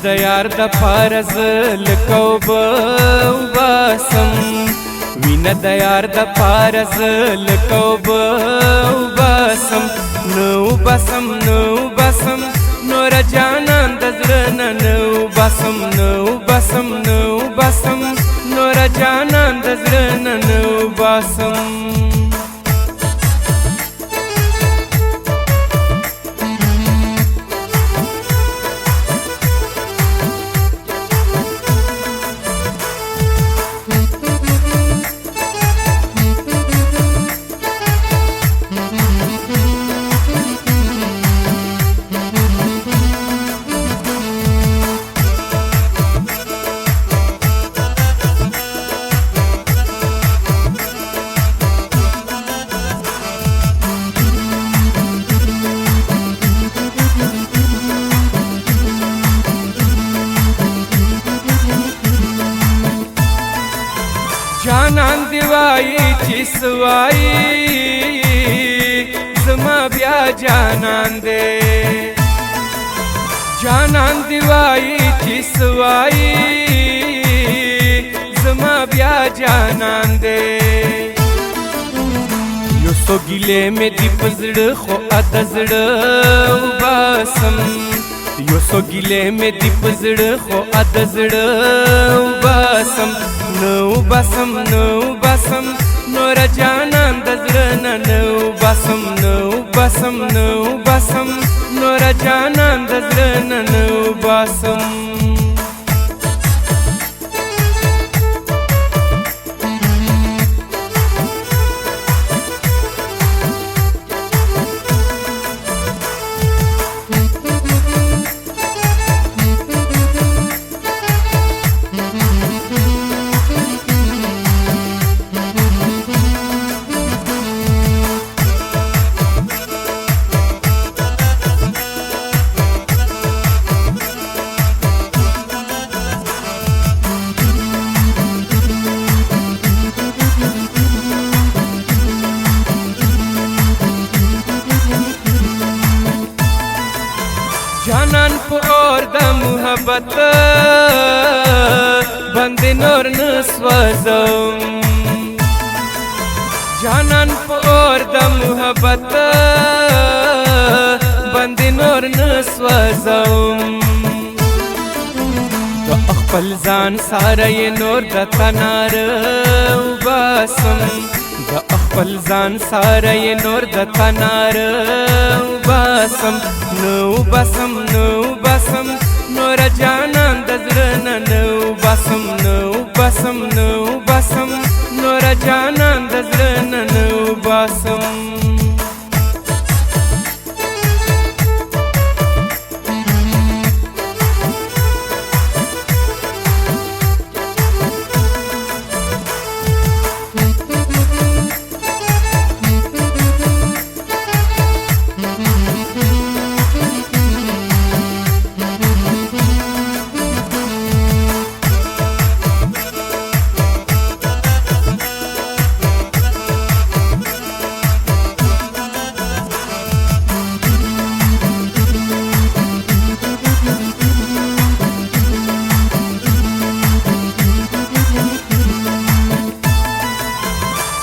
د یار د پارز لکوب وباسم وینه د یار د پارز لکوب وباسم نو بسم نور جانان د زړه نو بسم نور جانان د زړه نو بسم جانان دی وای چې سوای زما بیا جانان دی جانان دی وای چې سوای زما بیا جانان دی یو سو ګیلې مې دی پزړه خو اد زړه وباسم یو سو ګیلې مې دی پزړه خو اد زړه وباسم نو بسم نور جانان د زړه نو بسم نور جانان د زړه نو بسم جانان په اور د محبت باندې نور نسوځم جانان په اور د محبت باندې نور نسوځم د خپل ځان سره نور د تنار وباسم د خپل ځان سره نور د تنار وباسم نو بسم نور جانان د زړه نو بسم نور جانان د زړه نو بسم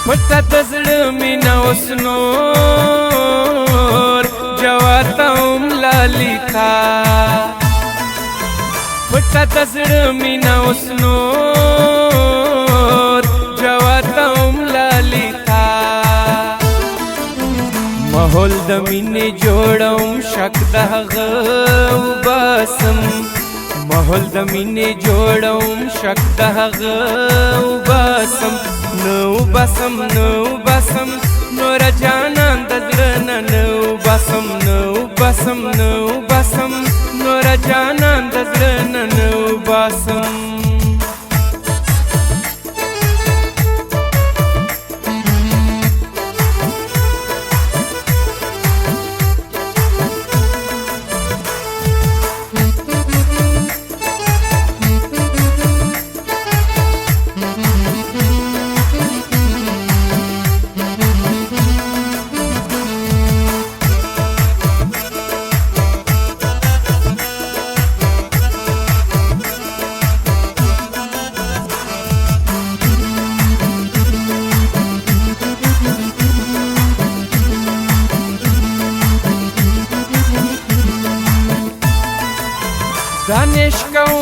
پټه د زړه مینه اوس نور جواته هم لالیتا پټه د زړه مینه اوس نور جواته هم لالیتا ماحول د مینې جوړوم شک د هغه وباسم ماحول د مینې جوړوم شک د هغه وباسم نو بسم نور جانان د زړه نو بسم نور جانان د زړه نو بسم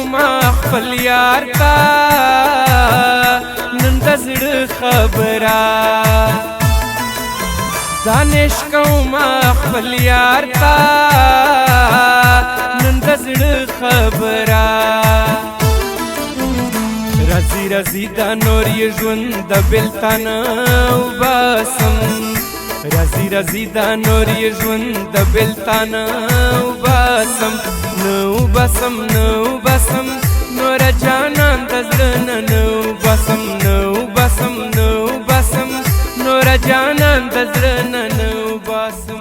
کوما خپل یار تا نن د زړه خبره دانش کوما خپل یار تا نن د زړه خبره رازي رازي دا نور یې ژوند د بېلتان وباسم رازي رازي دا نور یې ژوند د بېلتان وباسم نه وباسم نه وباسم نوره جانان د زړه نه نه وباسم نه وباسم نه وباسم نوره جانان د زړه نه نه وباسم